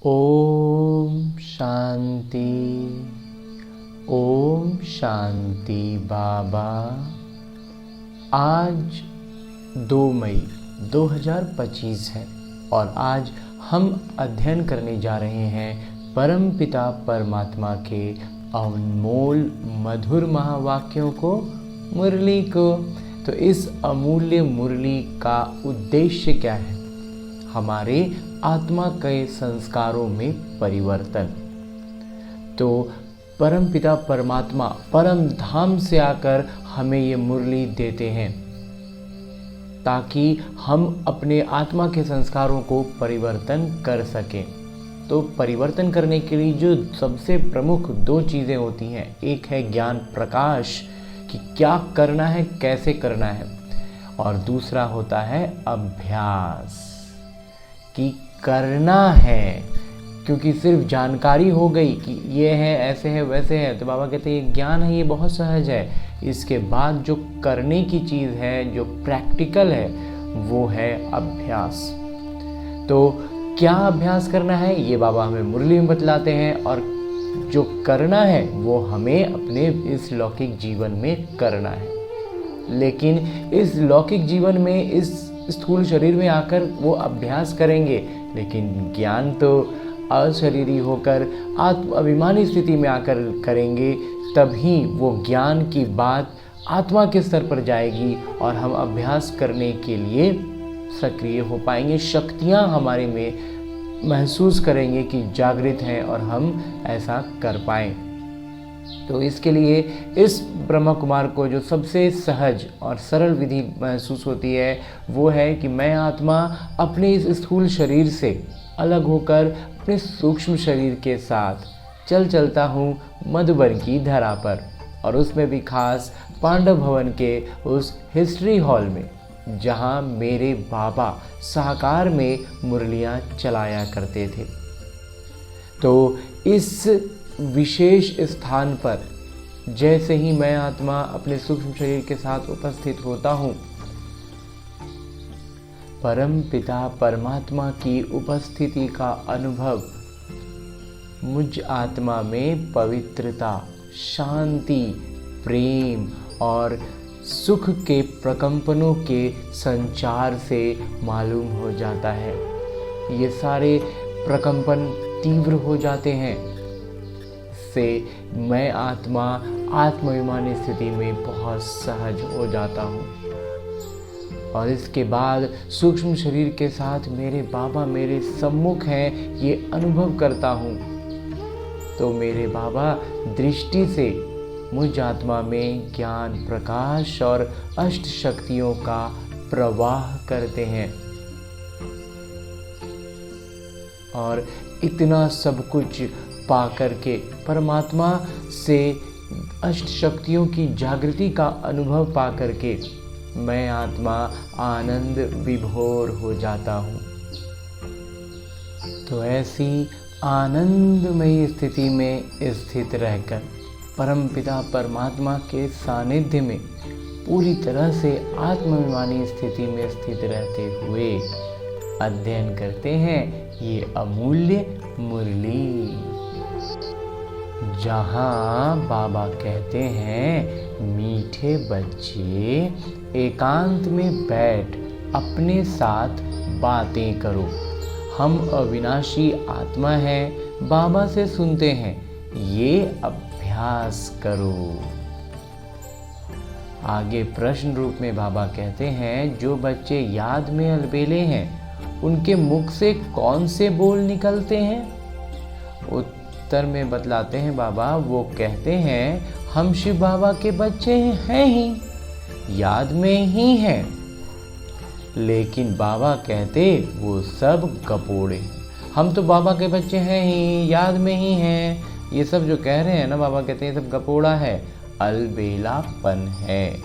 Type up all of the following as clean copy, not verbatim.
ओम शांति। ओम शांति बाबा। आज 2 मई 2025 है और आज हम अध्ययन करने जा रहे हैं परमपिता परमात्मा के अनमोल मधुर महावाक्यों को, मुरली को। तो इस अमूल्य मुरली का उद्देश्य क्या है? हमारे आत्मा के संस्कारों में परिवर्तन। तो परमपिता परमात्मा परम धाम से आकर हमें ये मुरली देते हैं ताकि हम अपने आत्मा के संस्कारों को परिवर्तन कर सकें। तो परिवर्तन करने के लिए जो सबसे प्रमुख 2 चीज़ें होती हैं, एक है ज्ञान प्रकाश कि क्या करना है, कैसे करना है, और दूसरा होता है अभ्यास कि करना है। क्योंकि सिर्फ जानकारी हो गई कि ये है, ऐसे है, वैसे है, तो बाबा कहते हैं ये ज्ञान है, ये बहुत सहज है। इसके बाद जो करने की चीज़ है, जो प्रैक्टिकल है, वो है अभ्यास। तो क्या अभ्यास करना है ये बाबा हमें मुरली में बतलाते हैं, और जो करना है वो हमें अपने इस लौकिक जीवन में करना है। लेकिन इस लौकिक जीवन में, इस स्थूल शरीर में आकर वो अभ्यास करेंगे, लेकिन ज्ञान तो अशरीरी होकर आत्म अभिमानी स्थिति में आकर करेंगे। तभी वो ज्ञान की बात आत्मा के स्तर पर जाएगी और हम अभ्यास करने के लिए सक्रिय हो पाएंगे। शक्तियाँ हमारे में महसूस करेंगे कि जागृत हैं और हम ऐसा कर पाएँ। तो इसके लिए इस ब्रह्मा कुमार को जो सबसे सहज और सरल विधि महसूस होती है वो है कि मैं आत्मा अपने इस स्थूल शरीर से अलग होकर अपने सूक्ष्म शरीर के साथ चलता हूँ मधुबन की धरा पर, और उसमें भी खास पांडव भवन के उस हिस्ट्री हॉल में जहाँ मेरे बाबा साकार में मुरलियाँ चलाया करते थे। तो इस विशेष स्थान पर जैसे ही मैं आत्मा अपने सूक्ष्म शरीर के साथ उपस्थित होता हूँ, परम पिता परमात्मा की उपस्थिति का अनुभव मुझ आत्मा में पवित्रता, शांति, प्रेम और सुख के प्रकंपनों के संचार से मालूम हो जाता है। ये सारे प्रकंपन तीव्र हो जाते हैं। से मैं आत्मा आत्माभिमानी स्थिति में बहुत सहज हो जाता हूँ, और इसके बाद सूक्ष्म शरीर के साथ मेरे बाबा मेरे सम्मुख हैं, ये अनुभव करता हूँ। तो मेरे बाबा दृष्टि से मुझ आत्मा में ज्ञान प्रकाश और अष्ट शक्तियों का प्रवाह करते हैं, और इतना सब कुछ पा करके परमात्मा से अष्ट शक्तियों की जागृति का अनुभव पा करके मैं आत्मा आनंद विभोर हो जाता हूँ। तो ऐसी आनंदमयी स्थिति में स्थित रहकर परमपिता परमात्मा के सानिध्य में पूरी तरह से आत्माभिमानी स्थिति में स्थित रहते हुए अध्ययन करते हैं ये अमूल्य मुरली, जहाँ बाबा कहते हैं मीठे बच्चे एकांत में बैठ अपने साथ बातें करो। हम अविनाशी आत्मा हैं, बाबा से सुनते हैं, ये अभ्यास करो। आगे प्रश्न रूप में बाबा कहते हैं जो बच्चे याद में अलबेले हैं उनके मुख से कौन से बोल निकलते हैं? उत्तर में बतलाते हैं बाबा, वो कहते हैं हम शिव बाबा के बच्चे हैं ही, याद में ही हैं। लेकिन बाबा कहते वो सब गपोड़े, हम तो बाबा के बच्चे हैं ही, याद में ही हैं। ये सब जो कह रहे हैं ना, बाबा कहते हैं सब गपोड़ा है, अलबेलापन है।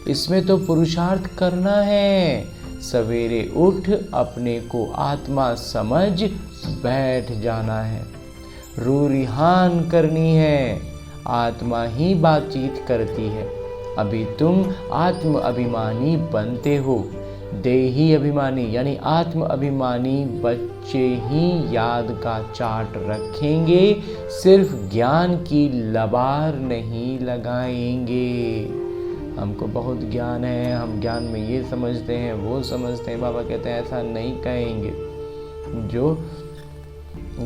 इसमें तो पुरुषार्थ करना है। सवेरे उठ अपने को आत्मा समझ बैठ जाना है, रू रिहान करनी है। आत्मा ही बातचीत करती है। अभी तुम आत्म अभिमानी बनते हो, देही अभिमानी यानी आत्म अभिमानी बच्चे ही याद का चार्ट रखेंगे, सिर्फ ज्ञान की लबार नहीं लगाएंगे। हमको बहुत ज्ञान है, हम ज्ञान में ये समझते हैं वो समझते हैं। बाबा कहते हैं ऐसा नहीं कहेंगे। जो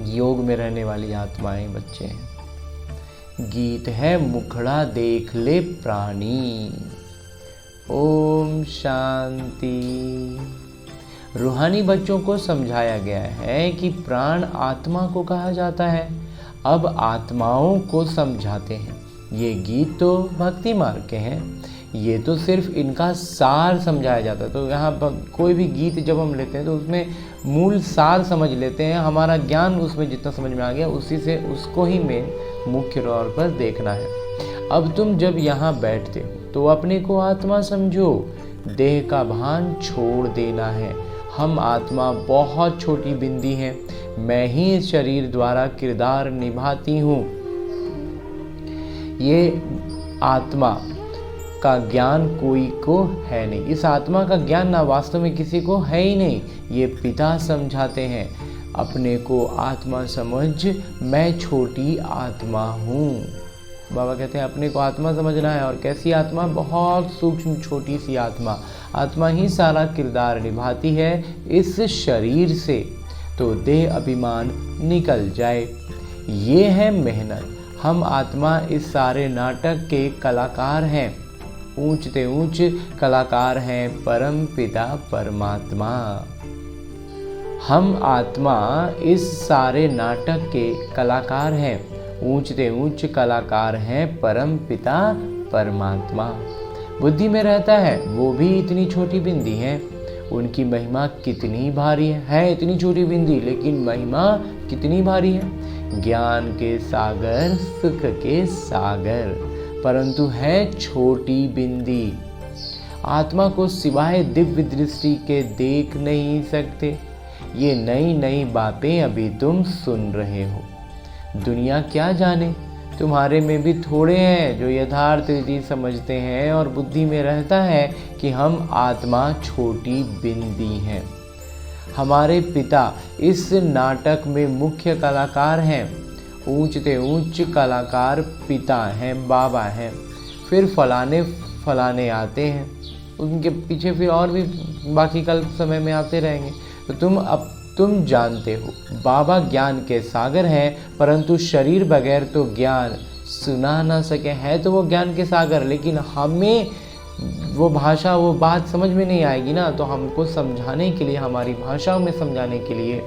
योग में रहने वाली आत्माएं बच्चे हैं। गीत है मुखड़ा देख ले प्राणी। ओम शांति। रूहानी बच्चों को समझाया गया है कि प्राण आत्मा को कहा जाता है। अब आत्माओं को समझाते हैं। ये गीत तो भक्ति मार्ग के हैं, ये तो सिर्फ इनका सार समझाया जाता है। तो यहाँ कोई भी गीत जब हम लेते हैं तो उसमें मूल सार समझ लेते हैं। हमारा ज्ञान उसमें जितना समझ में आ गया उसी से उसको ही मेन मुख्य तौर पर देखना है। अब तुम जब यहाँ बैठते हो तो अपने को आत्मा समझो, देह का भान छोड़ देना है। हम आत्मा बहुत छोटी बिंदी हैं, मैं ही इस शरीर द्वारा किरदार निभाती हूँ। ये आत्मा का ज्ञान कोई को है नहीं। इस आत्मा का ज्ञान ना वास्तव में किसी को है ही नहीं। ये पिता समझाते हैं, अपने को आत्मा समझ, मैं छोटी आत्मा हूँ। बाबा कहते हैं अपने को आत्मा समझना है। और कैसी आत्मा? बहुत सूक्ष्म छोटी सी आत्मा। आत्मा ही सारा किरदार निभाती है इस शरीर से, तो देह अभिमान निकल जाए। ये है मेहनत। हम आत्मा इस सारे नाटक के कलाकार हैं, ऊंचते ऊंच कलाकार हैं परम पिता परमात्मा। हम आत्मा इस सारे नाटक के कलाकार हैं, ऊंचते ऊंच कलाकार हैं परम पिता परमात्मा। बुद्धि में रहता है वो भी इतनी छोटी बिंदी है, उनकी महिमा कितनी भारी है। इतनी छोटी बिंदी लेकिन महिमा कितनी भारी है। ज्ञान के सागर, सुख के सागर, परंतु है छोटी बिंदी। आत्मा को सिवाय दिव्य दृष्टि के देख नहीं सकते। ये नई नई बातें अभी तुम सुन रहे हो। दुनिया क्या जाने, तुम्हारे में भी थोड़े हैं जो यथार्थ रीति समझते हैं और बुद्धि में रहता है कि हम आत्मा छोटी बिंदी हैं। हमारे पिता इस नाटक में मुख्य कलाकार हैं, ऊंचते ऊंच कलाकार पिता हैं, बाबा हैं। फिर फलाने आते हैं, उनके पीछे फिर और भी बाकी कल समय में आते रहेंगे। तो तुम जानते हो बाबा ज्ञान के सागर हैं, परंतु शरीर बगैर तो ज्ञान सुना ना सके। है तो वो ज्ञान के सागर, लेकिन हमें वो भाषा, वो बात समझ में नहीं आएगी ना। तो हमको समझाने के लिए, हमारी भाषा में समझाने के लिए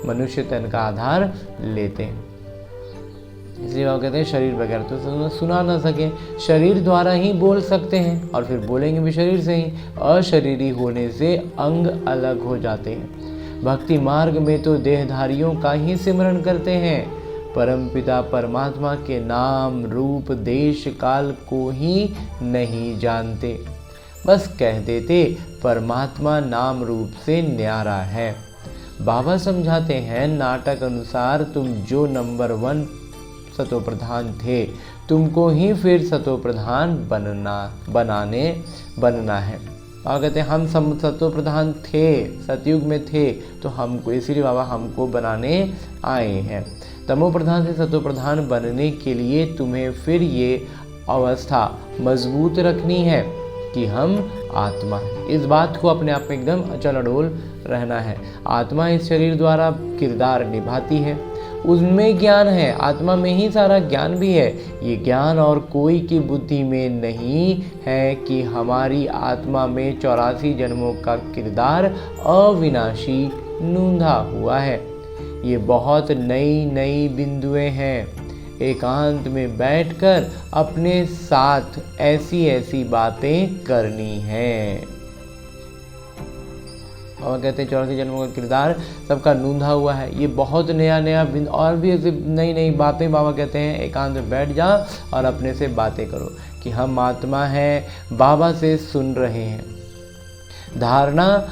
मनुष्य तन का आधार लेते हैं। इसलिए वो कहते हैं शरीर बगैर तो सुना ना सके। शरीर द्वारा ही बोल सकते हैं और फिर बोलेंगे भी शरीर से ही। अशरीरी होने से अंग अलग हो जाते हैं। भक्ति मार्ग में तो देहधारियों का ही सिमरन करते हैं, परमपिता परमात्मा के नाम रूप देश काल को ही नहीं जानते। बस कह देते परमात्मा नाम रूप से न्यारा है। बाबा समझाते हैं नाटक अनुसार तुम जो नंबर 1 सतोप्रधान थे, तुमको ही फिर सतोप्रधान बनना है। बाबा कहते हैं हम सतोप्रधान थे, सतयुग में थे, तो हमको इसीलिए बाबा हमको बनाने आए हैं। तमो प्रधान से सतोप्रधान बनने के लिए तुम्हें फिर ये अवस्था मजबूत रखनी है कि हम आत्मा हैं। इस बात को अपने आप में एकदम अचल अडोल रहना है। आत्मा इस शरीर द्वारा किरदार निभाती है, उसमें ज्ञान है, आत्मा में ही सारा ज्ञान भी है। ये ज्ञान और कोई की बुद्धि में नहीं है कि हमारी आत्मा में 84 जन्मों का किरदार अविनाशी नूंधा हुआ है। ये बहुत नई नई बिंदुएं हैं। एकांत में बैठकर अपने साथ ऐसी ऐसी बातें करनी हैं। और कहते हैं 84 जन्मों का किरदार सबका नूंधा हुआ है। ये बहुत नया नया और भी ऐसी नई नई बातें बाबा कहते हैं एकांत में बैठ जा और अपने से बातें करो कि हम आत्मा हैं, बाबा से सुन रहे हैं। धारणा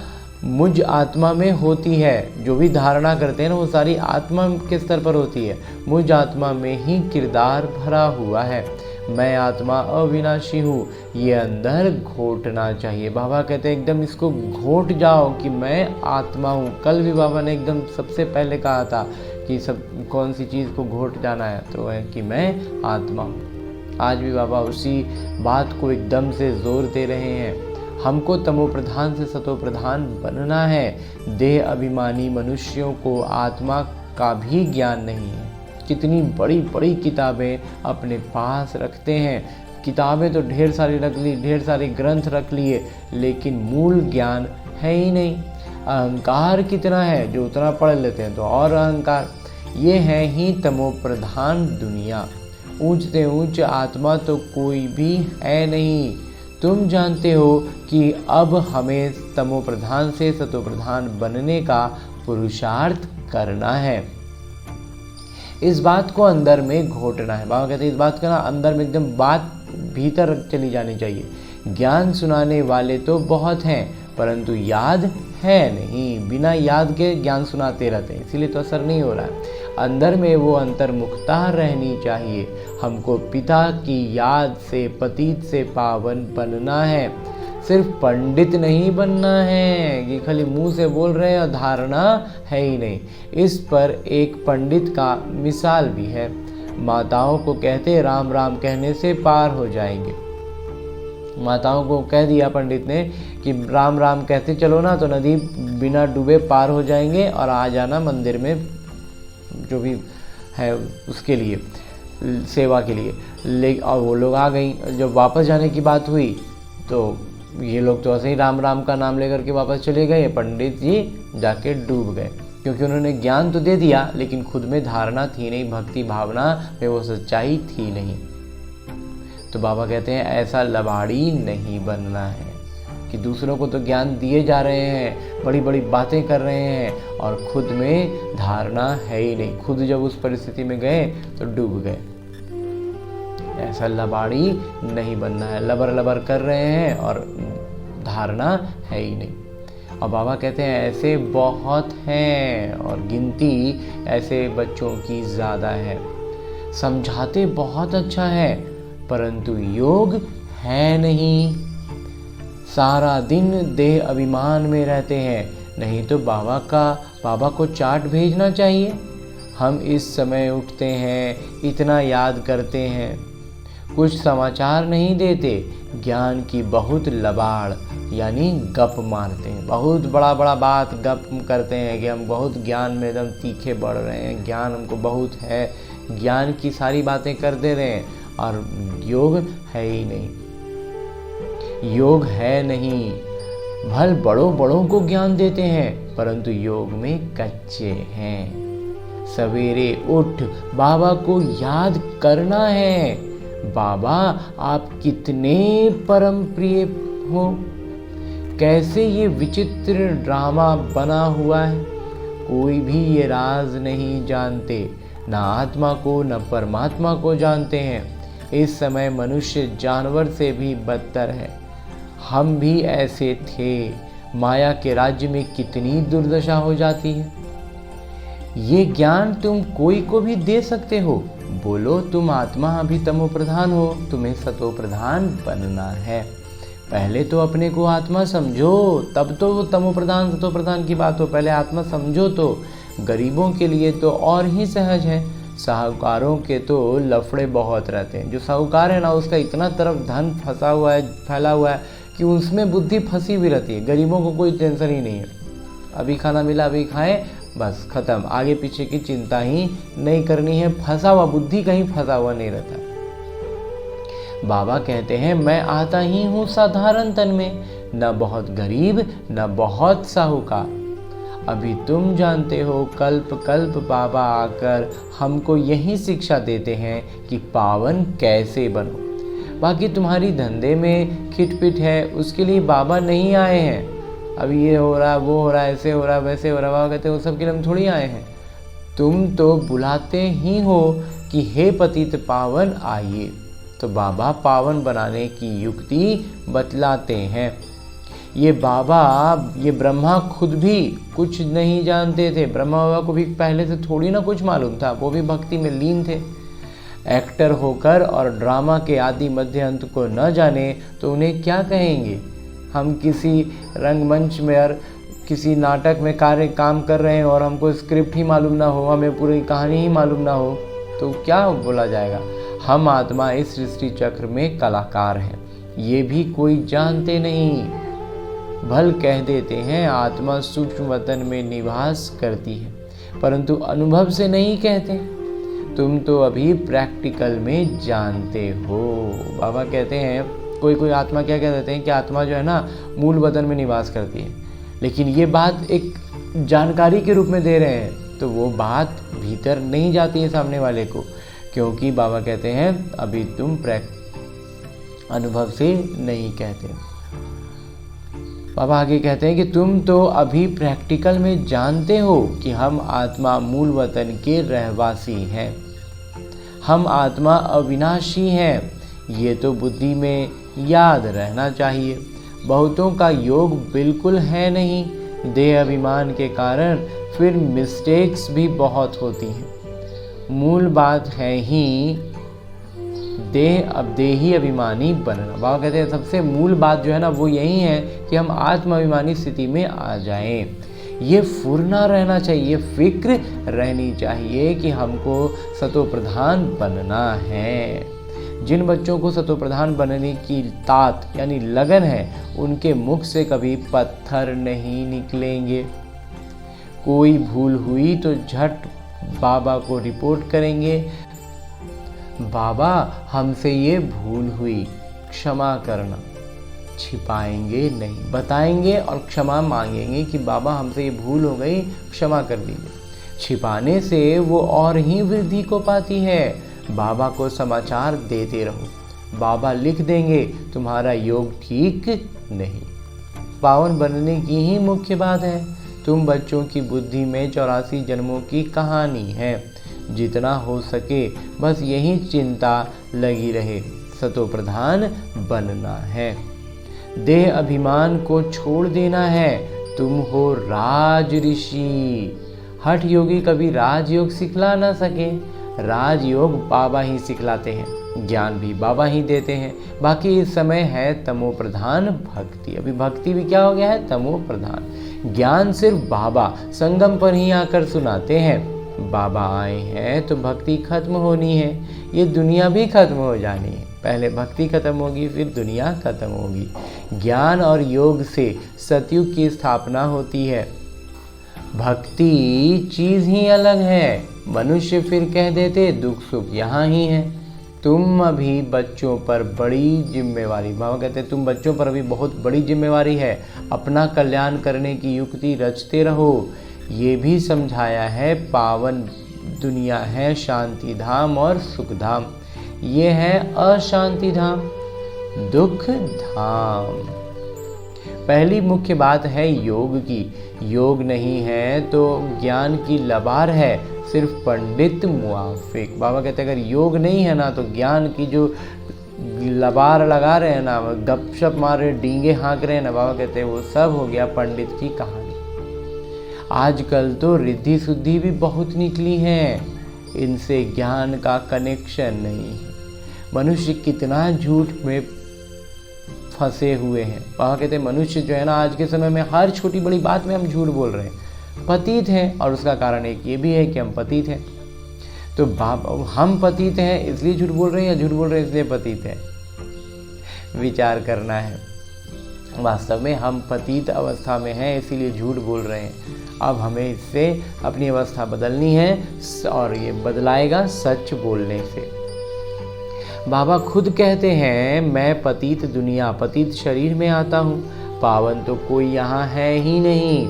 मुझ आत्मा में होती है। जो भी धारणा करते हैं ना वो सारी आत्मा के स्तर पर होती है। मुझ आत्मा में ही किरदार भरा हुआ है। मैं आत्मा अविनाशी हूँ, ये अंदर घोटना चाहिए। बाबा कहते हैं एकदम इसको घोट जाओ कि मैं आत्मा हूँ। कल भी बाबा ने एकदम सबसे पहले कहा था कि सब कौन सी चीज़ को घोट जाना है, तो है कि मैं आत्मा हूँ। आज भी बाबा उसी बात को एकदम से जोर दे रहे हैं। हमको तमो प्रधान से सतो प्रधान बनना है। देह अभिमानी मनुष्यों को आत्मा का भी ज्ञान नहीं है। कितनी बड़ी बड़ी किताबें अपने पास रखते हैं, किताबें तो ढेर सारी रख ली, ढेर सारे ग्रंथ रख लिए, लेकिन मूल ज्ञान है ही नहीं। अहंकार कितना है, जो उतना पढ़ लेते हैं तो और अहंकार। ये है ही तमो प्रधान दुनिया। ऊंच से ऊंच आत्मा तो कोई भी है नहीं। तुम जानते हो कि अब हमें तमो प्रधान से सतो प्रधान बनने का पुरुषार्थ करना है। इस बात को अंदर में घोटना है। बाबा कहते हैं इस बात का ना अंदर में एकदम बात भीतर चली जानी चाहिए। ज्ञान सुनाने वाले तो बहुत हैं, परंतु याद है नहीं। बिना याद के ज्ञान सुनाते रहते हैं, इसीलिए तो असर नहीं हो रहा है। अंदर में वो अंतर्मुखता रहनी चाहिए। हमको पिता की याद से पतित से पावन बनना है। सिर्फ पंडित नहीं बनना है कि खाली मुंह से बोल रहे हैं और धारणा है ही नहीं। इस पर एक पंडित का मिसाल भी है। माताओं को कहते राम राम कहने से पार हो जाएंगे। माताओं को कह दिया पंडित ने कि राम राम कहते चलो ना तो नदी बिना डूबे पार हो जाएंगे और आ जाना मंदिर में जो भी है उसके लिए सेवा के लिए। और वो लोग आ गई। जब वापस जाने की बात हुई तो ये लोग तो ऐसे ही राम राम का नाम लेकर के वापस चले गए। पंडित जी जाके डूब गए, क्योंकि उन्होंने ज्ञान तो दे दिया लेकिन खुद में धारणा थी नहीं, भक्ति भावना में वो सच्चाई थी नहीं। तो बाबा कहते हैं ऐसा लबाड़ी नहीं बनना है कि दूसरों को तो ज्ञान दिए जा रहे हैं, बड़ी बड़ी बातें कर रहे हैं और खुद में धारणा है ही नहीं। खुद जब उस परिस्थिति में गए तो डूब गए। ऐसा लबाड़ी नहीं बनना है। लबर लबर कर रहे हैं और धारणा है ही नहीं। और बाबा कहते हैं ऐसे बहुत हैं और गिनती ऐसे बच्चों की ज़्यादा है। समझाते बहुत अच्छा है परंतु योग है नहीं। सारा दिन देह अभिमान में रहते हैं। नहीं तो बाबा को चार्ट भेजना चाहिए। हम इस समय उठते हैं, इतना याद करते हैं, कुछ समाचार नहीं देते। ज्ञान की बहुत लबाड़ यानी गप मारते हैं। बहुत बड़ा बड़ा बात गप करते हैं कि हम बहुत ज्ञान में एकदम तीखे बढ़ रहे हैं, ज्ञान हमको बहुत है, ज्ञान की सारी बातें कर दे रहे हैं और योग है ही नहीं। योग है नहीं। भल बड़ों बड़ों को ज्ञान देते हैं परंतु योग में कच्चे हैं। सवेरे उठ बाबा को याद करना है। बाबा आप कितने परम प्रिय हो। कैसे ये विचित्र ड्रामा बना हुआ है। कोई भी ये राज नहीं जानते, ना आत्मा को न परमात्मा को जानते हैं। इस समय मनुष्य जानवर से भी बदतर है। हम भी ऐसे थे। माया के राज्य में कितनी दुर्दशा हो जाती है। ये ज्ञान तुम कोई को भी दे सकते हो। बोलो तुम आत्मा अभी तमो प्रधान हो, तुम्हें सतो प्रधान बनना है। पहले तो अपने को आत्मा समझो, तब तो वो तमो प्रधान सतो प्रधान की बात हो। पहले आत्मा समझो। तो गरीबों के लिए तो और ही सहज है। साहूकारों के तो लफड़े बहुत रहते हैं। जो साहूकार है ना उसका इतना तरफ धन फंसा हुआ है, फैला हुआ है कि उसमें बुद्धि फंसी हुई रहती है। गरीबों को कोई टेंशन ही नहीं है। अभी खाना मिला अभी खाएं, बस खत्म। आगे पीछे की चिंता ही नहीं करनी है। फंसा हुआ बुद्धि कहीं फंसा हुआ नहीं रहता। बाबा कहते हैं मैं आता ही हूँ साधारण तन में, न बहुत गरीब न बहुत साहूकार। अभी तुम जानते हो कल्प कल्प बाबा आकर हमको यही शिक्षा देते हैं कि पावन कैसे बनो। बाकी तुम्हारी धंधे में खिटपिट है उसके लिए बाबा नहीं आए हैं। अभी ये हो रहा वो हो रहा, ऐसे हो रहा वैसे हो रहा, बाबा कहते हैं वो सब के लिए हम थोड़ी आए हैं। तुम तो बुलाते ही हो कि हे पतित पावन आइए। तो बाबा पावन बनाने की युक्ति बतलाते हैं। ये बाबा ये ब्रह्मा खुद भी कुछ नहीं जानते थे। ब्रह्मा बाबा को भी पहले से थोड़ी ना कुछ मालूम था, वो भी भक्ति में लीन थे। एक्टर होकर और ड्रामा के आदि मध्य अंत को न जाने तो उन्हें क्या कहेंगे। हम किसी रंगमंच में और किसी नाटक में काम कर रहे हैं और हमको स्क्रिप्ट ही मालूम ना हो, हमें पूरी कहानी ही मालूम ना हो, तो क्या बोला जाएगा। हम आत्मा इस सृष्टि चक्र में कलाकार हैं, ये भी कोई जानते नहीं। भल कह देते हैं आत्मा सूक्ष्म वतन में निवास करती है, परंतु अनुभव से नहीं कहते। तुम तो अभी प्रैक्टिकल में जानते हो। बाबा कहते हैं कोई आत्मा क्या कह देते हैं कि आत्मा जो है ना मूल वतन में निवास करती है, लेकिन ये बात एक जानकारी के रूप में दे रहे हैं, तो वो बात भीतर नहीं जाती है सामने वाले को, क्योंकि बाबा कहते हैं अभी तुम अनुभव से नहीं कहते। बाबा आगे कहते हैं कि तुम तो अभी प्रैक्टिकल में जानते हो कि हम आत्मा मूल वतन के रहवासी हैं, हम आत्मा अविनाशी हैं। ये तो बुद्धि में याद रहना चाहिए। बहुतों का योग बिल्कुल है नहीं, देह अभिमान के कारण फिर मिस्टेक्स भी बहुत होती हैं। मूल बात है ही देही अभिमानी बनना। बाबा कहते हैं सबसे मूल बात जो है ना वो यही है कि हम आत्माभिमानी स्थिति में आ जाएं। ये फुरना रहना चाहिए, फिक्र रहनी चाहिए कि हमको सतो प्रधान बनना है। जिन बच्चों को सतो प्रधान बनने की तात यानी लगन है, उनके मुख से कभी पत्थर नहीं निकलेंगे। कोई भूल हुई तो झट बाबा को रिपोर्ट करेंगे, बाबा हमसे ये भूल हुई, क्षमा करना। छिपाएंगे नहीं, बताएंगे और क्षमा मांगेंगे कि बाबा हमसे ये भूल हो गई, क्षमा कर दीजिए। छिपाने से वो और ही वृद्धि को पाती है। बाबा को समाचार देते रहो, बाबा लिख देंगे तुम्हारा योग ठीक नहीं। पावन बनने की ही मुख्य बात है। तुम बच्चों की बुद्धि में 84 जन्मों की कहानी है। जितना हो सके बस यही चिंता लगी रहे, सतो प्रधान बनना है, देह अभिमान को छोड़ देना है। तुम हो राज ऋषि। हठ योगी कभी राजयोग सिखला ना सके, राजयोग बाबा ही सिखलाते हैं, ज्ञान भी बाबा ही देते हैं। बाकी इस समय है तमो प्रधान भक्ति। अभी भक्ति भी क्या हो गया है, तमो प्रधान। ज्ञान सिर्फ बाबा संगम पर ही आकर सुनाते हैं। बाबा आए हैं तो भक्ति खत्म होनी है, ये दुनिया भी खत्म हो जानी है। पहले भक्ति खत्म होगी, फिर दुनिया खत्म होगी। ज्ञान और योग से सतयुग की स्थापना होती है। भक्ति चीज ही अलग है। मनुष्य फिर कह देते दुख सुख यहाँ ही है। तुम अभी बच्चों पर बड़ी जिम्मेवारी, बाबा कहते हैं तुम बच्चों पर अभी बहुत बड़ी जिम्मेवारी है। अपना कल्याण करने की युक्ति रचते रहो। ये भी समझाया है पावन दुनिया है शांति धाम और सुख धाम, ये है अशांति धाम, दुख धाम। पहली मुख्य बात है योग की। योग नहीं है तो ज्ञान की लबार है, सिर्फ पंडित मुआफिक। बाबा कहते हैं अगर योग नहीं है ना तो ज्ञान की जो लबार लगा रहे हैं ना, गपशप मार रहे, डींगे हाँक रहे हैं ना, बाबा कहते हैं वो सब हो गया पंडित की कहानी। आजकल तो रिद्धि शुद्धि भी बहुत निकली है, इनसे ज्ञान का कनेक्शन नहीं है। मनुष्य कितना झूठ में फंसे हुए हैं। बाबा कहते हैं मनुष्य जो है ना आज के समय में हर छोटी बड़ी बात में हम झूठ बोल रहे हैं, पतित हैं। और उसका कारण एक ये भी है कि हम पतित हैं। तो हम पतित हैं इसलिए झूठ बोल रहे हैं या झूठ बोल रहे हैं इसलिए पतित हैं, विचार करना है। वास्तव में हम पतित अवस्था में हैं इसीलिए झूठ बोल रहे हैं। अब हमें इससे अपनी अवस्था बदलनी है और ये बदलाएगा सच बोलने से। बाबा खुद कहते हैं मैं पतित दुनिया पतित शरीर में आता हूँ, पावन तो कोई यहाँ है ही नहीं।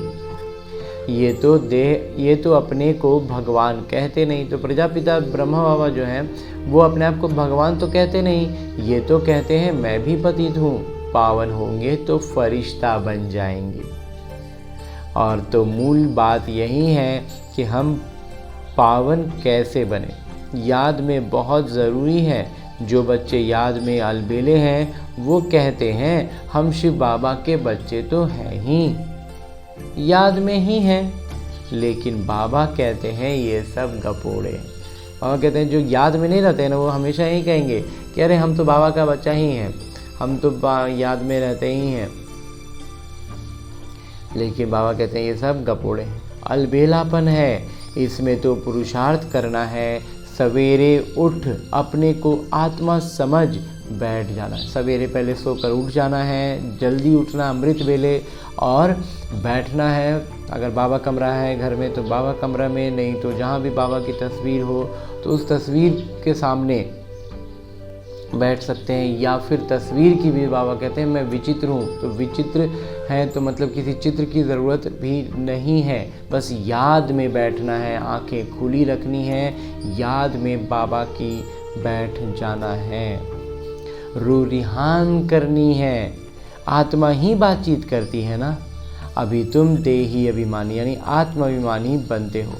ये तो अपने को भगवान कहते नहीं। तो प्रजापिता ब्रह्मा बाबा जो हैं वो अपने आप को भगवान तो कहते नहीं, ये तो कहते हैं मैं भी पतित हूँ, पावन होंगे तो फरिश्ता बन जाएंगे। और तो मूल बात यही है कि हम पावन कैसे बने, याद में बहुत ज़रूरी है। जो बच्चे याद में अलबेले हैं वो कहते हैं हम शिव बाबा के बच्चे तो हैं ही, याद में ही हैं, लेकिन बाबा कहते हैं ये सब गपोड़े। बाबा कहते हैं जो याद में नहीं रहते हैं ना, वो हमेशा यही कहेंगे कि अरे हम तो बाबा का बच्चा ही हैं, हम तो याद में रहते ही हैं। लेकिन बाबा कहते हैं ये सब गपोड़े हैं, अलबेलापन है, इसमें तो पुरुषार्थ करना है। सवेरे उठ अपने को आत्मा समझ बैठ जाना है। सवेरे पहले सोकर उठ जाना है, जल्दी उठना अमृत वेले, और बैठना है। अगर बाबा कमरा है घर में तो बाबा कमरा में, नहीं तो जहाँ भी बाबा की तस्वीर हो तो उस तस्वीर के सामने बैठ सकते हैं। या फिर तस्वीर की भी बाबा कहते हैं मैं विचित्र हूँ, तो विचित्र है तो मतलब किसी चित्र की ज़रूरत भी नहीं है, बस याद में बैठना है, आंखें खुली रखनी है, याद में बाबा की बैठ जाना है, रूरिहान करनी है। आत्मा ही बातचीत करती है ना। अभी तुम देही अभिमानी यानी आत्माभिमानी बनते हो।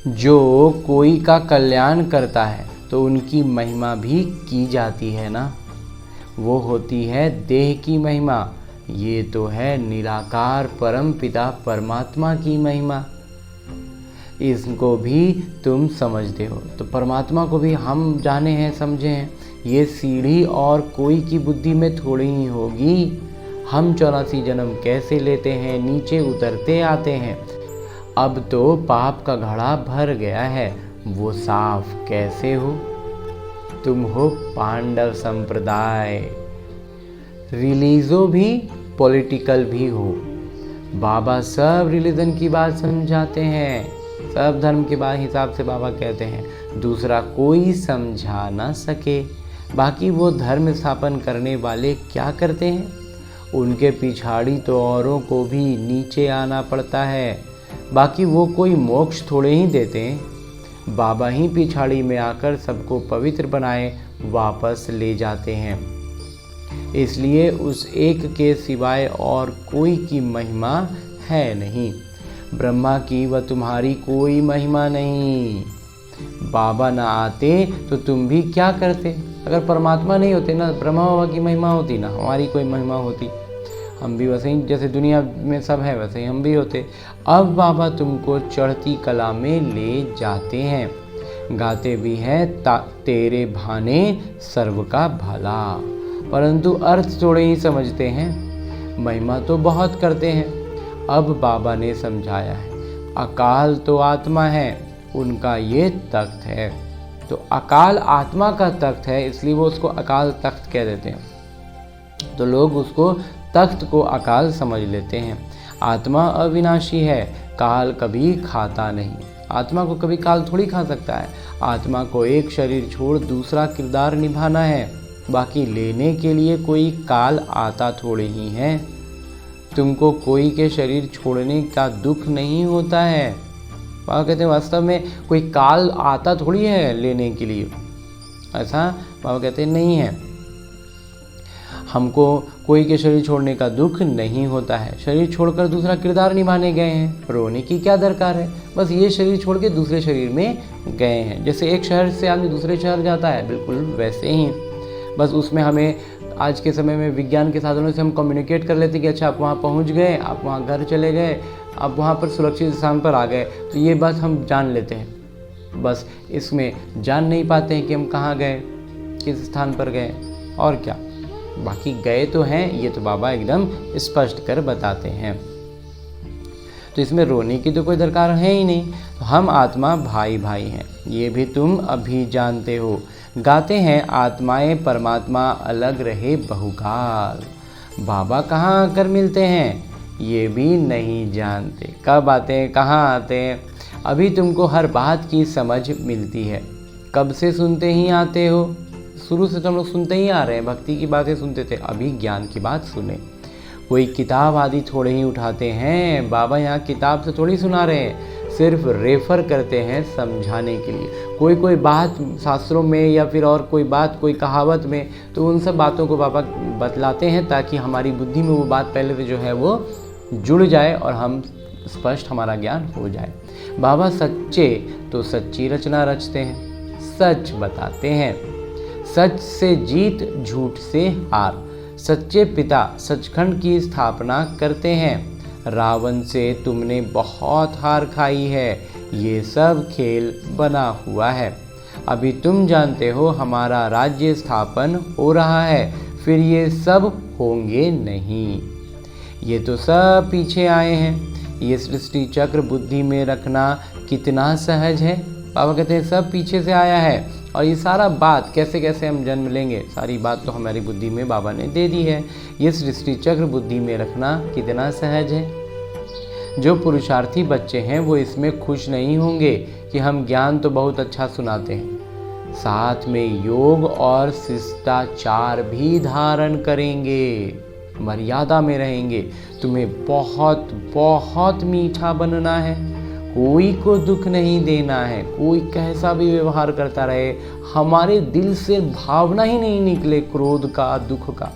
जो कोई का कल्याण करता है तो उनकी महिमा भी की जाती है ना, वो होती है देह की महिमा। ये तो है निराकार परम पिता परमात्मा की महिमा। इसको भी तुम समझते हो तो परमात्मा को भी हम जाने हैं, समझे हैं। ये सीढ़ी और कोई की बुद्धि में थोड़ी ही होगी। हम 84 जन्म कैसे लेते हैं, नीचे उतरते आते हैं। अब तो पाप का घड़ा भर गया है, वो साफ कैसे हो। तुम हो पांडव संप्रदाय, रिलीजो भी पॉलिटिकल भी हो। बाबा सब रिलीजन की बात समझाते हैं, सब धर्म के बाद हिसाब से बाबा कहते हैं, दूसरा कोई समझा ना सके। बाकी वो धर्म स्थापन करने वाले क्या करते हैं, उनके पिछाड़ी तो औरों को भी नीचे आना पड़ता है। बाकी वो कोई मोक्ष थोड़े ही देते हैं, बाबा ही पिछाड़ी में आकर सबको पवित्र बनाए वापस ले जाते हैं। इसलिए उस एक के सिवाय और कोई की महिमा है नहीं। ब्रह्मा की व तुम्हारी कोई महिमा नहीं। बाबा ना आते तो तुम भी क्या करते। अगर परमात्मा नहीं होते ना, ब्रह्मा बाबा की महिमा होती ना, हमारी कोई महिमा होती, हम भी वैसे ही जैसे दुनिया में सब है वैसे ही हम भी होते। अब बाबा तुमको चढ़ती कला में ले जाते हैं, गाते भी हैं तेरे भाने सर्व का भला, परंतु अर्थ थोड़े ही समझते हैं, महिमा तो बहुत करते हैं। अब बाबा ने समझाया है, अकाल तो आत्मा है, उनका ये तख्त है। तो अकाल आत्मा का तख्त है, इसलिए वो उसको अकाल तख्त कह देते हैं। तो लोग उसको तख्त को अकाल समझ लेते हैं। आत्मा अविनाशी है, काल कभी खाता नहीं। आत्मा को कभी काल थोड़ी खा सकता है। आत्मा को एक शरीर छोड़ दूसरा किरदार निभाना है, बाकी लेने के लिए कोई काल आता थोड़े ही है। तुमको कोई के शरीर छोड़ने का दुख नहीं होता है। बाबा कहते हैं वास्तव में कोई काल आता थोड़ी है लेने के लिए, ऐसा बाबा कहते हैं नहीं है। हमको कोई के शरीर छोड़ने का दुख नहीं होता है। शरीर छोड़कर दूसरा किरदार निभाने गए हैं, रोने की क्या दरकार है। बस ये शरीर छोड़ के दूसरे शरीर में गए हैं। जैसे एक शहर से आदमी दूसरे शहर जाता है, बिल्कुल वैसे ही। बस उसमें हमें आज के समय में विज्ञान के साधनों से हम कम्युनिकेट कर लेते हैं कि अच्छा आप वहाँ पहुँच गए, आप वहाँ घर चले गए, आप वहाँ पर सुरक्षित स्थान पर आ गए, तो ये बात हम जान लेते हैं। बस इसमें जान नहीं पाते हैं कि हम कहाँ गए, किस स्थान पर गए और क्या। बाकी गए तो हैं, ये तो बाबा एकदम स्पष्ट कर बताते हैं। तो इसमें रोने की तो कोई दरकार है ही नहीं। तो हम आत्मा भाई भाई हैं, ये भी तुम अभी जानते हो। गाते हैं आत्माएं परमात्मा अलग रहे बहुकाल। बाबा कहाँ आकर मिलते हैं ये भी नहीं जानते, कब आते हैं कहाँ आते हैं। अभी तुमको हर बात की समझ मिलती है। कब से सुनते ही आते हो, शुरू से तो हम लोग सुनते ही आ रहे हैं, भक्ति की बातें सुनते थे, अभी ज्ञान की बात सुने। कोई किताब आदि थोड़े ही उठाते हैं, बाबा यहाँ किताब से थोड़ी सुना रहे हैं, सिर्फ रेफर करते हैं समझाने के लिए। कोई बात शास्त्रों में या फिर और कोई बात कोई कहावत में, तो उन सब बातों को बाबा बतलाते हैं ताकि हमारी बुद्धि में वो बात पहले से जो है वो जुड़ जाए और हम स्पष्ट हमारा ज्ञान हो जाए। बाबा सच्चे तो सच्ची रचना रचते हैं, सच बताते हैं, सच से जीत झूठ से हार। सच्चे पिता सचखंड की स्थापना करते हैं। रावण से तुमने बहुत हार खाई है, ये सब खेल बना हुआ है। अभी तुम जानते हो हमारा राज्य स्थापन हो रहा है, फिर ये सब होंगे नहीं। ये तो सब पीछे आए हैं। ये सृष्टि चक्र बुद्धि में रखना कितना सहज है। बाबा कहते हैं सब पीछे से आया है, और ये सारा बात कैसे कैसे हम जन्म लेंगे, सारी बात तो हमारी बुद्धि में बाबा ने दे दी है। ये सृष्टि चक्र बुद्धि में रखना कितना सहज है। जो पुरुषार्थी बच्चे हैं वो इसमें खुश नहीं होंगे कि हम ज्ञान तो बहुत अच्छा सुनाते हैं, साथ में योग और शिष्टाचार भी धारण करेंगे, मर्यादा में रहेंगे। तुम्हें बहुत बहुत मीठा बनना है, कोई को दुख नहीं देना है। कोई कैसा भी व्यवहार करता रहे, हमारे दिल से भावना ही नहीं निकले क्रोध का, दुख का।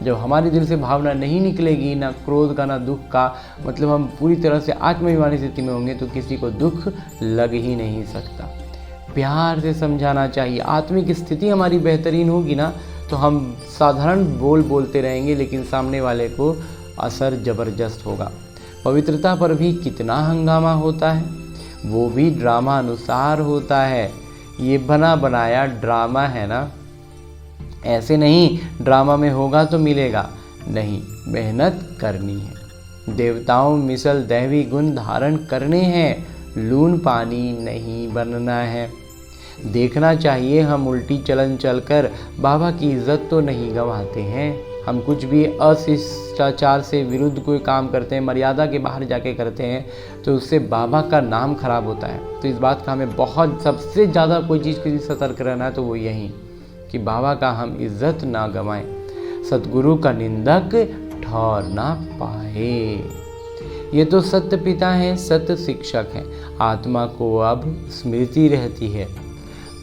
जब हमारे दिल से भावना नहीं निकलेगी, ना क्रोध का ना दुख का, मतलब हम पूरी तरह से आत्माभिमानी स्थिति में होंगे, तो किसी को दुख लग ही नहीं सकता। प्यार से समझाना चाहिए। आत्मिक स्थिति हमारी बेहतरीन होगी ना, तो हम साधारण बोलते रहेंगे, लेकिन सामने वाले को असर ज़बरदस्त होगा। पवित्रता पर भी कितना हंगामा होता है, वो भी ड्रामा अनुसार होता है। ये बना बनाया ड्रामा है ना, ऐसे नहीं ड्रामा में होगा तो मिलेगा, नहीं, मेहनत करनी है। देवताओं मिसल दैवी गुण धारण करने हैं, लून पानी नहीं बनना है। देखना चाहिए हम उल्टी चलन चलकर बाबा की इज्जत तो नहीं गंवाते हैं। हम कुछ भी अशिष्टाचार से विरुद्ध कोई काम करते हैं, मर्यादा के बाहर जाके करते हैं, तो उससे बाबा का नाम खराब होता है। तो इस बात का हमें बहुत, सबसे ज़्यादा कोई चीज़ के लिए सतर्क रहना है तो वो यही कि बाबा का हम इज्जत ना गंवाएं, सतगुरु का निंदक ठहर ना पाए। ये तो सत्य पिता हैं, सत्य शिक्षक हैं। आत्मा को अब स्मृति रहती है,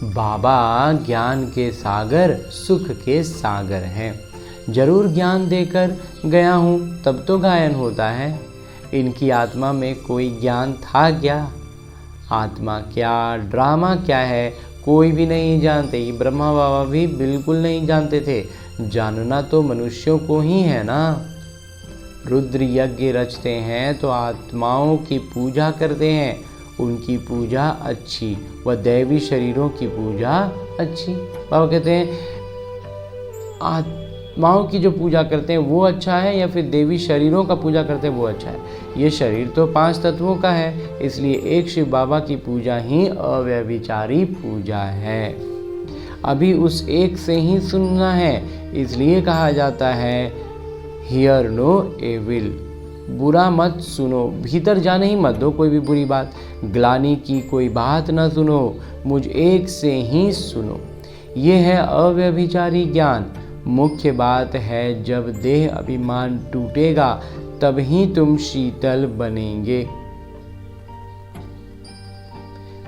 बाबा ज्ञान के सागर, सुख के सागर हैं। जरूर ज्ञान देकर गया हूँ तब तो गायन होता है। इनकी आत्मा में कोई ज्ञान था क्या? आत्मा क्या, ड्रामा क्या है, कोई भी नहीं जानते। ये ब्रह्मा बाबा भी बिल्कुल नहीं जानते थे। जानना तो मनुष्यों को ही है ना। रुद्र यज्ञ रचते हैं तो आत्माओं की पूजा करते हैं, उनकी पूजा अच्छी, व दैवी शरीरों की पूजा अच्छी। बाबा कहते हैं आत्माओं की जो पूजा करते हैं वो अच्छा है, या फिर देवी शरीरों का पूजा करते हैं वो अच्छा है। ये शरीर तो 5 तत्वों का है, इसलिए एक शिव बाबा की पूजा ही अव्यभिचारी पूजा है। अभी उस एक से ही सुनना है, इसलिए कहा जाता है हियर नो एविल, बुरा मत सुनो, भीतर जाने ही मत दो कोई भी बुरी बात। ग्लानि की कोई बात न सुनो, मुझ एक से ही सुनो। ये है अव्यभिचारी ज्ञान। मुख्य बात है जब देह अभिमान टूटेगा तब ही तुम शीतल बनेंगे,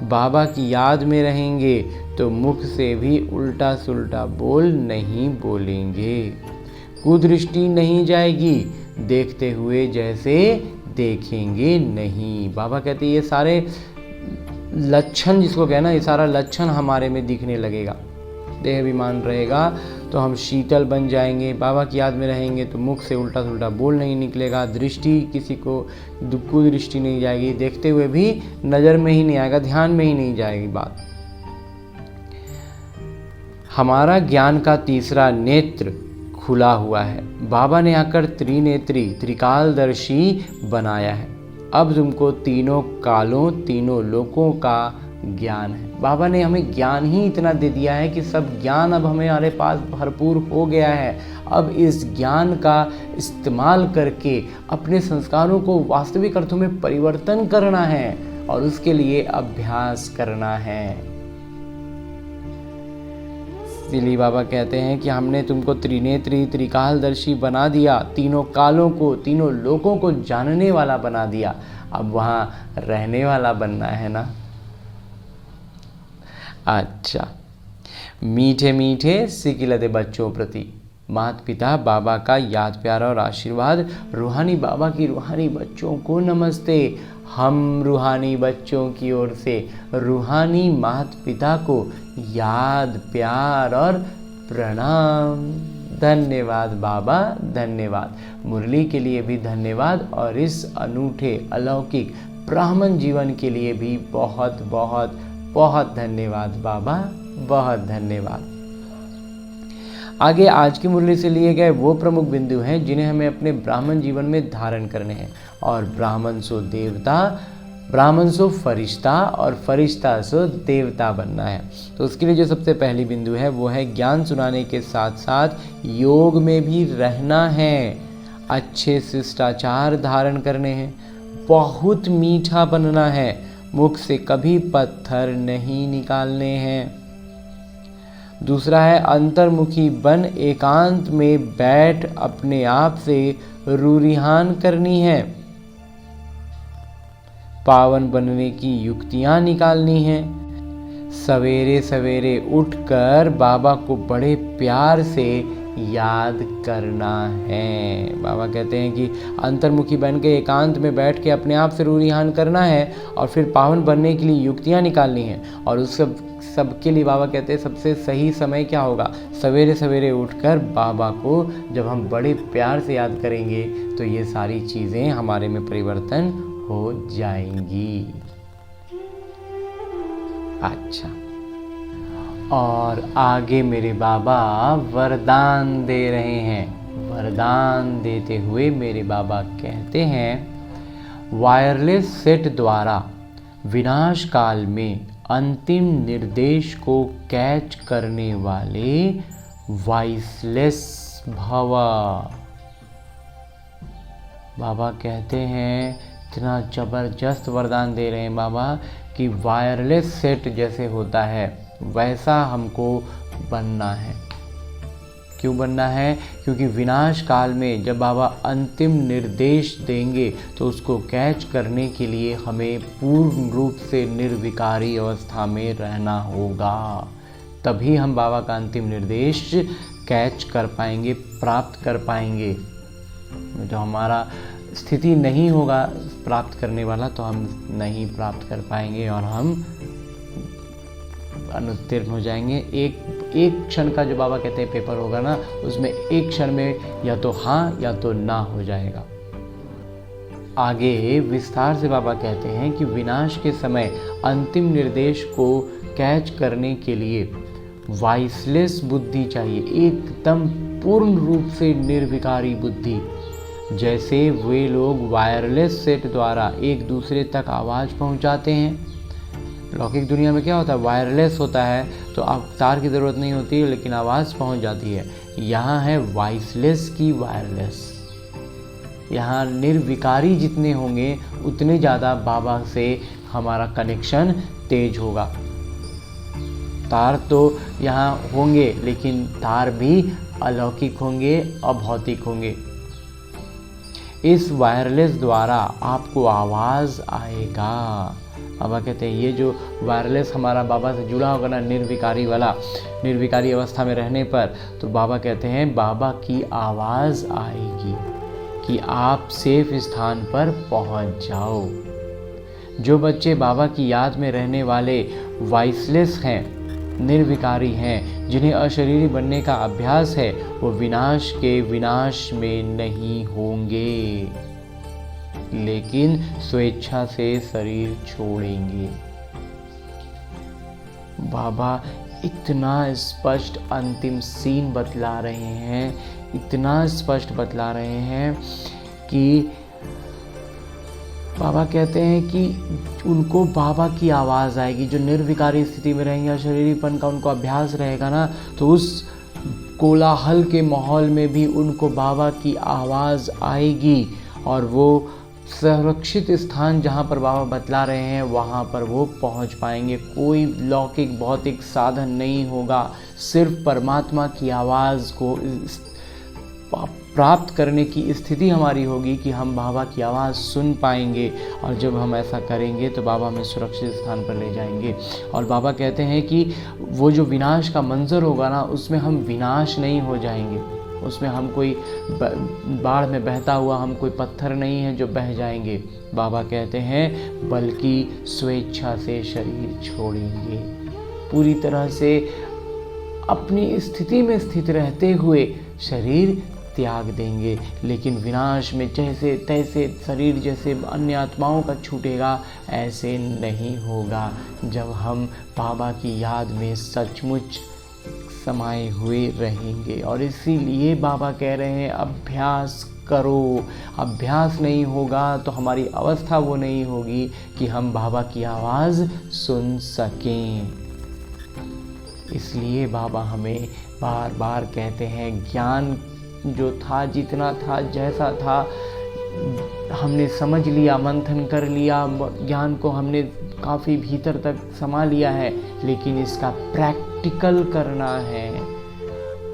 बाबा की याद में रहेंगे तो मुख से भी उल्टा सुल्टा बोल नहीं बोलेंगे। कुदृष्टि नहीं जाएगी, देखते हुए जैसे देखेंगे नहीं। बाबा कहते हैं ये सारे लक्षण, जिसको कहना, ये सारा लक्षण हमारे में दिखने लगेगा। देह अभिमान रहेगा तो हम शीतल बन जाएंगे, बाबा की याद में रहेंगे तो मुख से उल्टा सुल्टा बोल नहीं निकलेगा, दृष्टि किसी को कुदृष्टि नहीं जाएगी, देखते हुए भी नज़र में ही नहीं आएगा, ध्यान में ही नहीं जाएगी बात। हमारा ज्ञान का तीसरा नेत्र खुला हुआ है। बाबा ने आकर त्रिनेत्री, त्रिकालदर्शी बनाया है। अब तुमको तीनों कालों, तीनों लोकों का ज्ञान है। बाबा ने हमें ज्ञान ही इतना दे दिया है कि सब ज्ञान अब हमारे पास भरपूर हो गया है। अब इस ज्ञान का इस्तेमाल करके अपने संस्कारों को वास्तविक अर्थों में परिवर्तन करना है, और उसके लिए अभ्यास करना है। इसलिए बाबा कहते हैं कि हमने तुमको त्रिनेत्री, त्रिकालदर्शी बना दिया, तीनों कालों को, तीनों लोकों को जानने वाला बना दिया। अब वहाँ रहने वाला बनना है ना। अच्छा, मीठे मीठे सिकिलते बच्चों प्रति माता पिता बाबा का याद प्यार और आशीर्वाद। रूहानी बाबा की रूहानी बच्चों को नमस्ते। हम रूहानी बच्चों की ओर से रूहानी माता पिता को याद प्यार और प्रणाम। धन्यवाद बाबा, धन्यवाद। मुरली के लिए भी धन्यवाद, और इस अनूठे अलौकिक ब्राह्मण जीवन के लिए भी बहुत बहुत बहुत धन्यवाद बाबा, बहुत धन्यवाद। आगे आज की मुरली से लिए गए वो प्रमुख बिंदु हैं जिन्हें हमें अपने ब्राह्मण जीवन में धारण करने हैं। और ब्राह्मण सो देवता, ब्राह्मण सो फरिश्ता और फरिश्ता सो देवता बनना है। तो उसके लिए जो सबसे पहली बिंदु है वो है ज्ञान सुनाने के साथ साथ योग में भी रहना है, अच्छे शिष्टाचार धारण करने हैं, बहुत मीठा बनना है, मुख से कभी पत्थर नहीं निकालने हैं। दूसरा है अंतर्मुखी बन एकांत में बैठ अपने आप से रूरिहान करनी है, पावन बनने की युक्तियां निकालनी हैं, सवेरे सवेरे उठकर बाबा को बड़े प्यार से याद करना है। बाबा कहते हैं कि अंतर्मुखी बन के एकांत में बैठ के अपने आप से रूरिहान करना है और फिर पावन बनने के लिए युक्तियां निकालनी हैं। और उस सबके लिए बाबा कहते हैं सबसे सही समय क्या होगा, सवेरे सवेरे उठकर बाबा को जब हम बड़े प्यार से याद करेंगे तो ये सारी चीज़ें हमारे में परिवर्तन हो जाएंगी। अच्छा, और आगे मेरे बाबा वरदान दे रहे हैं। वरदान देते हुए मेरे बाबा कहते हैं, वायरलेस सेट द्वारा विनाश काल में अंतिम निर्देश को कैच करने वाले वॉइसलेस भव। बाबा कहते हैं, इतना ज़बरदस्त वरदान दे रहे हैं बाबा कि वायरलेस सेट जैसे होता है वैसा हमको बनना है। क्यों बनना है? क्योंकि विनाश काल में जब बाबा अंतिम निर्देश देंगे तो उसको कैच करने के लिए हमें पूर्ण रूप से निर्विकारी अवस्था में रहना होगा। तभी हम बाबा का अंतिम निर्देश कैच कर पाएंगे, प्राप्त कर पाएंगे। जो हमारा स्थिति नहीं होगा प्राप्त करने वाला तो हम नहीं प्राप्त कर पाएंगे और हम अनुत्तीर्ण हो जाएंगे। एक क्षण का जो बाबा कहते हैं पेपर होगा ना, उसमें एक क्षण में या तो हाँ या तो ना हो जाएगा। आगे विस्तार से बाबा कहते हैं कि विनाश के समय अंतिम निर्देश को कैच करने के लिए वॉइसलेस बुद्धि चाहिए, एकदम पूर्ण रूप से निर्विकारी बुद्धि। जैसे वे लोग वायरलेस सेट द्वारा एक दूसरे तक आवाज़ पहुंचाते हैं। लौकिक दुनिया में क्या होता है, वायरलेस होता है तो अब तार की ज़रूरत नहीं होती लेकिन आवाज़ पहुंच जाती है। यहाँ है वॉइसलेस की वायरलेस। यहाँ निर्विकारी जितने होंगे उतने ज़्यादा बाबा से हमारा कनेक्शन तेज होगा। तार तो यहाँ होंगे लेकिन तार भी अलौकिक होंगे, अभौतिक होंगे। इस वायरलेस द्वारा आपको आवाज़ आएगा। बाबा कहते हैं ये जो वायरलेस हमारा बाबा से जुड़ा होगा ना, निर्विकारी वाला, निर्विकारी अवस्था में रहने पर, तो बाबा कहते हैं बाबा की आवाज़ आएगी कि आप सेफ स्थान पर पहुंच जाओ। जो बच्चे बाबा की याद में रहने वाले वॉइसलेस हैं, निर्विकारी हैं, जिन्हें अशरीरी बनने का अभ्यास है, वो विनाश के विनाश में नहीं होंगे लेकिन स्वेच्छा से शरीर छोड़ेंगे। बाबा इतना स्पष्ट अंतिम सीन बतला रहे हैं, इतना स्पष्ट बतला रहे हैं कि बाबा कहते हैं कि उनको बाबा की आवाज़ आएगी। जो निर्विकारी स्थिति में रहेंगे, अशरीरीपन का उनको अभ्यास रहेगा ना, तो उस कोलाहल के माहौल में भी उनको बाबा की आवाज़ आएगी और वो सुरक्षित स्थान जहाँ पर बाबा बतला रहे हैं वहाँ पर वो पहुँच पाएंगे। कोई लौकिक भौतिक साधन नहीं होगा, सिर्फ परमात्मा की आवाज़ को प्राप्त करने की स्थिति हमारी होगी कि हम बाबा की आवाज़ सुन पाएंगे। और जब हम ऐसा करेंगे तो बाबा हमें सुरक्षित स्थान पर ले जाएंगे। और बाबा कहते हैं कि वो जो विनाश का मंजर होगा ना, उसमें हम विनाश नहीं हो जाएंगे, उसमें हम कोई बाढ़ में बहता हुआ हम कोई पत्थर नहीं है जो बह जाएंगे। बाबा कहते हैं बल्कि स्वेच्छा से शरीर छोड़ेंगे, पूरी तरह से अपनी स्थिति में स्थित रहते हुए शरीर त्याग देंगे, लेकिन विनाश में जैसे तैसे शरीर जैसे अन्य आत्माओं का छूटेगा, ऐसे नहीं होगा जब हम बाबा की याद में सचमुच समाये हुए रहेंगे। और इसीलिए बाबा कह रहे हैं अभ्यास करो। अभ्यास नहीं होगा तो हमारी अवस्था वो नहीं होगी कि हम बाबा की आवाज़ सुन सकें। इसलिए बाबा हमें बार बार कहते हैं ज्ञान जो था, जितना था, जैसा था, हमने समझ लिया, मंथन कर लिया, ज्ञान को हमने काफ़ी भीतर तक समा लिया है, लेकिन इसका प्रैक्टिकल करना है।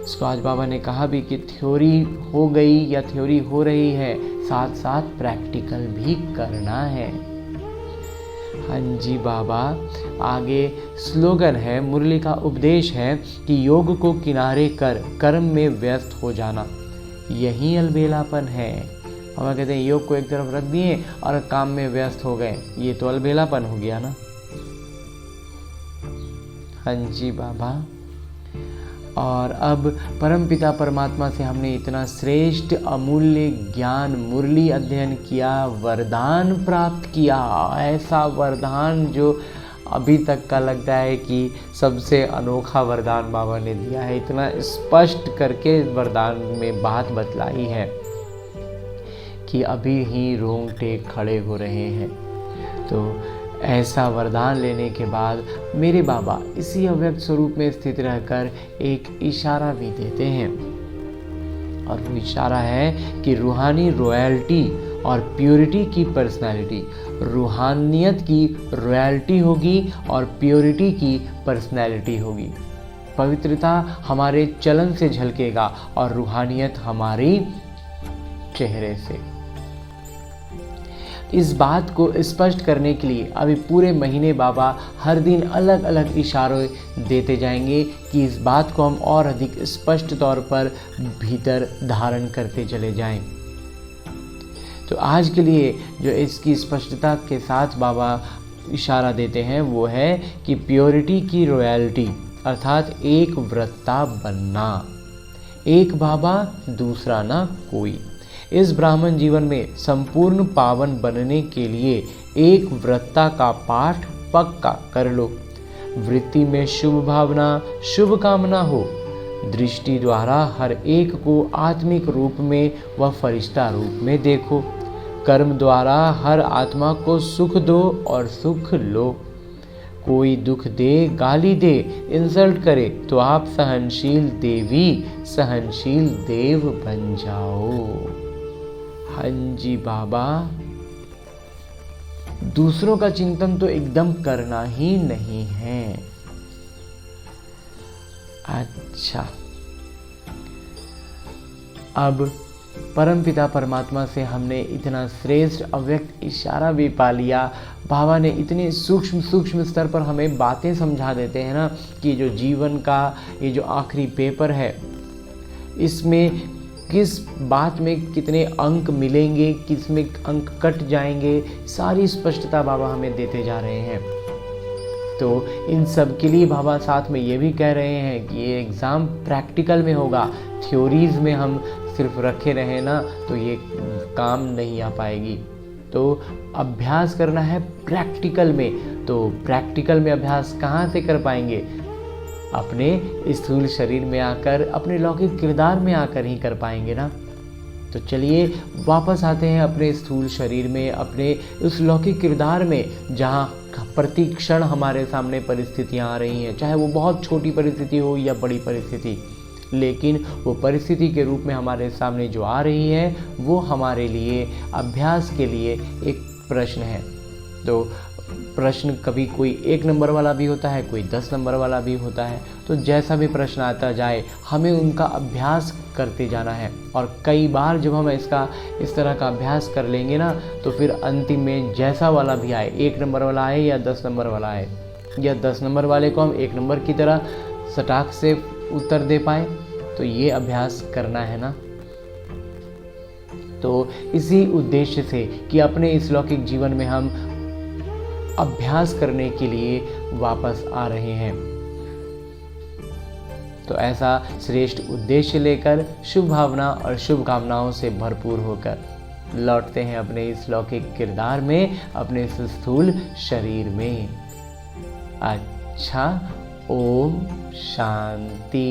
इसको आज बाबा ने कहा भी कि थ्योरी हो गई या थ्योरी हो रही है, साथ साथ प्रैक्टिकल भी करना है। हाँ जी बाबा, आगे स्लोगन है, मुरली का उपदेश है कि योग को किनारे कर कर्म में व्यस्त हो जाना, यही अलबेलापन है। बाबा कहते हैं योग को एक तरफ रख दिए और काम में व्यस्त हो गए, ये तो अलबेलापन हो गया ना। हाँ जी बाबा, और अब परमपिता परमात्मा से हमने इतना श्रेष्ठ अमूल्य ज्ञान मुरली अध्ययन किया, वरदान प्राप्त किया, ऐसा वरदान जो अभी तक का लगता है कि सबसे अनोखा वरदान बाबा ने दिया है। इतना स्पष्ट करके वरदान में बात बतलाई है कि अभी ही रोंगटे खड़े हो रहे हैं। तो ऐसा वरदान लेने के बाद मेरे बाबा इसी अव्यक्त स्वरूप में स्थित रहकर एक इशारा भी देते हैं, और वो इशारा है कि रूहानी रॉयल्टी और प्योरिटी की पर्सनालिटी, रूहानियत की रॉयल्टी होगी और प्योरिटी की पर्सनालिटी होगी। पवित्रता हमारे चलन से झलकेगा और रूहानियत हमारी चेहरे से। इस बात को स्पष्ट करने के लिए अभी पूरे महीने बाबा हर दिन अलग अलग इशारे देते जाएंगे कि इस बात को हम और अधिक स्पष्ट तौर पर भीतर धारण करते चले जाएं। तो आज के लिए जो इसकी स्पष्टता के साथ बाबा इशारा देते हैं वो है कि प्योरिटी की रॉयल्टी, अर्थात एक व्रता बनना, एक बाबा दूसरा ना कोई। इस ब्राह्मण जीवन में संपूर्ण पावन बनने के लिए एक व्रता का पाठ पक्का कर लो। वृत्ति में शुभ भावना, शुभ कामना हो। दृष्टि द्वारा हर एक को आत्मिक रूप में व फरिश्ता रूप में देखो। कर्म द्वारा हर आत्मा को सुख दो और सुख लो। कोई दुख दे, गाली दे, इंसल्ट करे तो आप सहनशील देवी, सहनशील देव बन जाओ। हाँ जी बाबा, दूसरों का चिंतन तो एकदम करना ही नहीं है। अच्छा, अब परमपिता परमात्मा से हमने इतना श्रेष्ठ अव्यक्त इशारा भी पा लिया। बाबा ने इतने सूक्ष्म स्तर पर हमें बातें समझा देते हैं ना कि जो जीवन का ये जो आखिरी पेपर है, इसमें किस बात में कितने अंक मिलेंगे, किस में अंक कट जाएंगे, सारी स्पष्टता बाबा हमें देते जा रहे हैं। तो इन सब के लिए बाबा साथ में ये भी कह रहे हैं कि ये एग्ज़ाम प्रैक्टिकल में होगा। थ्योरीज में हम सिर्फ रखे रहें ना तो ये काम नहीं आ पाएगी। तो अभ्यास करना है प्रैक्टिकल में। तो प्रैक्टिकल में अभ्यास कहाँ से कर पाएंगे? अपने स्थूल शरीर में आकर, अपने लौकिक किरदार में आकर ही कर पाएंगे ना। तो चलिए वापस आते हैं अपने स्थूल शरीर में, अपने उस लौकिक किरदार में जहाँ प्रति क्षण हमारे सामने परिस्थितियाँ आ रही हैं, चाहे वो बहुत छोटी परिस्थिति हो या बड़ी परिस्थिति, लेकिन वो परिस्थिति के रूप में हमारे सामने जो आ रही है वो हमारे लिए अभ्यास के लिए एक प्रश्न है। तो प्रश्न कभी कोई 1 नंबर वाला भी होता है, कोई 10 नंबर वाला भी होता है। तो जैसा भी प्रश्न आता जाए हमें उनका अभ्यास करते जाना है। और कई बार जब हम इस तरह का अभ्यास कर लेंगे ना, तो फिर अंतिम में जैसा वाला भी आए, 1 नंबर वाला आए या 10 नंबर वाला आए, या 10 नंबर वाले को हम 1 नंबर की तरह सटाक से उत्तर दे पाए, तो ये अभ्यास करना है ना। तो इसी उद्देश्य से कि अपने इस लौकिक जीवन में हम अभ्यास करने के लिए वापस आ रहे हैं। तो ऐसा श्रेष्ठ उद्देश्य लेकर शुभ भावना और शुभकामनाओं से भरपूर होकर लौटते हैं अपने इस लौकिक किरदार में, अपने इस स्थूल शरीर में। अच्छा, ओम शांति।